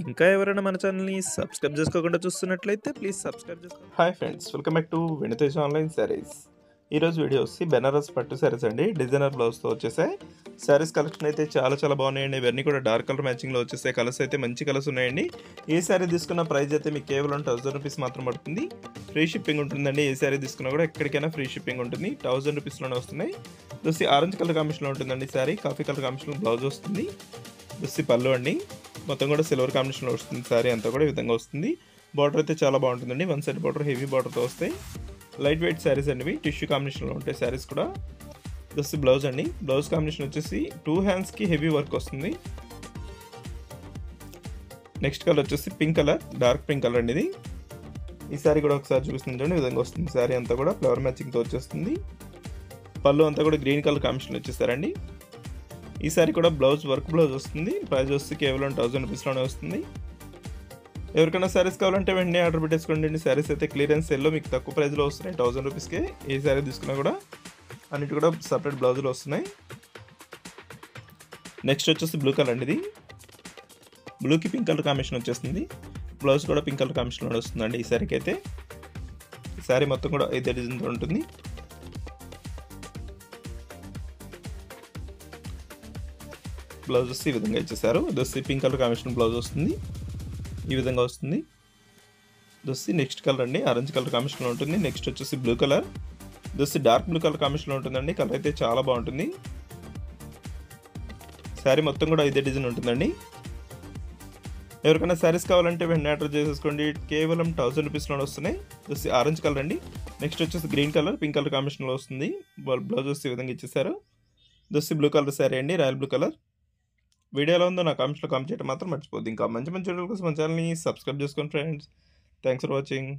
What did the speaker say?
ఇంకా ఎవరైనా మన ఛానల్‌ని సబ్స్క్రైబ్ చేసుకోకుండా చూస్తున్నట్లయితే ప్లీజ్ సబ్స్క్రైబ్ చేసుకోండి. Hi friends, welcome back to Vinitej online saris. ఈరోజు వీడియో వచ్చి బెనారస్ పట్టు శారీస్ అండి. డిజైనర్ బ్లౌజ్తో వచ్చేసాయి. శారీస్ కలెక్షన్ అయితే చాలా బాగున్నాయండి. ఇవన్నీ కూడా డార్క్ కలర్ మ్యాచింగ్లో వచ్చేసాయి. కలర్స్ అయితే మంచి కలర్స్ ఉన్నాయండి. ఏ శారీ తీసుకున్న ప్రైస్ అయితే మీకు కేవలం 1000 రూపీస్ మాత్రం పడుతుంది. ఫ్రీ షిప్పింగ్ ఉంటుందండి. ఏ శారీ తీసుకున్నా కూడా ఎక్కడికైనా ఫ్రీ షిప్పింగ్ ఉంటుంది. 1000 రూపీస్లోనే వస్తున్నాయి. చూసి ఆరెంజ్ కలర్ కాంబినేషన్లో ఉంటుందండి శారీ. కాఫీ కలర్ కాంబినేషన్లో బ్లౌజ్ వస్తుంది. చూసి పళ్ళు అండి, మొత్తం కూడా సిల్వర్ కాంబినేషన్లో వస్తుంది. శారీ అంతా కూడా ఈ విధంగా వస్తుంది. బార్డర్ అయితే చాలా బాగుంటుందండి. వన్ సైడ్ బార్డర్ హెవీ బార్డర్తో వస్తాయి. లైట్ వెయిట్ శారీస్ అండి. టిష్యూ కాంబినేషన్లో ఉంటాయి శారీస్ కూడా. జస్ట్ బ్లౌజ్ అండి. బ్లౌజ్ కాంబినేషన్ వచ్చేసి 2 హ్యాండ్స్కి హెవీ వర్క్ వస్తుంది. నెక్స్ట్ కలర్ వచ్చేసి pink colour, dark pink colour అండి ఇది. ఈ శారీ కూడా ఒకసారి చూపిస్తుంది. ఈ విధంగా వస్తుంది. శారీ అంతా కూడా ఫ్లవర్ మ్యాచింగ్తో వచ్చేస్తుంది. పళ్ళు అంతా కూడా గ్రీన్ కలర్ కాంబినేషన్ వచ్చేసారండి. ఈ శారీ కూడా బ్లౌజ్ వర్క్ బ్లౌజ్ వస్తుంది. ప్రైస్ వచ్చి కేవలం 1000 రూపీస్లోనే వస్తుంది. ఎవరికైనా శారీస్ కావాలంటే వెంటనే ఆర్డర్ పెట్టేసుకోండి. శారీస్ అయితే క్లియరెన్స్ సేల్లో మీకు తక్కువ ప్రైస్లో వస్తున్నాయి. 1000 రూపీస్కే ఏ శారీ తీసుకున్నా కూడా అన్నిటి కూడా సపరేట్ బ్లౌజులు వస్తున్నాయి. నెక్స్ట్ వచ్చేసి బ్లూ కలర్ అండి ఇది. బ్లూకి పింక్ కలర్ కాంబినేషన్ వచ్చేస్తుంది. బ్లౌజ్ కూడా పింక్ కలర్ కాంబినేషన్లో వస్తుందండి ఈ శారీకి అయితే. ఈ శారీ మొత్తం కూడా ఇదే డిజైన్తో ఉంటుంది. బ్లౌజ్ వచ్చి ఈ విధంగా ఇచ్చేసారు. ఇది పింక్ కలర్ కాంబినేషన్ బ్లౌజ్ వస్తుంది. ఈ విధంగా వస్తుంది. దొస్సి నెక్స్ట్ కలర్ అండి, ఆరెంజ్ కలర్ కాంబినేషన్లో ఉంటుంది. నెక్స్ట్ వచ్చేసి బ్లూ కలర్. దొస్సి డార్క్ బ్లూ కలర్ కాంబినేషన్లో ఉంటుందండి. కలర్ అయితే చాలా బాగుంటుంది. శారీ మొత్తం కూడా ఇదే డిజైన్ ఉంటుందండి. ఎవరికైనా శారీస్ కావాలంటే వెంటనే ఆర్డర్ చేసేసుకోండి. కేవలం 1000 రూపీస్లో వస్తున్నాయి. దొస్సి ఆరెంజ్ కలర్ అండి. నెక్స్ట్ వచ్చేసి గ్రీన్ కలర్, పింక్ కలర్ కాంబినేషన్లో వస్తుంది. బ్లౌజ్ వచ్చి ఈ విధంగా ఇచ్చేసారు. దొస్సి బ్లూ కలర్ శారీ అండి, రాయల్ బ్లూ కలర్. వీడియో ఎలా ఉందో నా కామెంట్స్లో కామెంట్ చేయడం మాత్రం మర్చిపోద్ది. ఇంకా మంచి వీడియోల కోసం మన ఛానల్ని సబ్స్క్రైబ్ చేసుకోండి ఫ్రెండ్స్. Thanks for watching.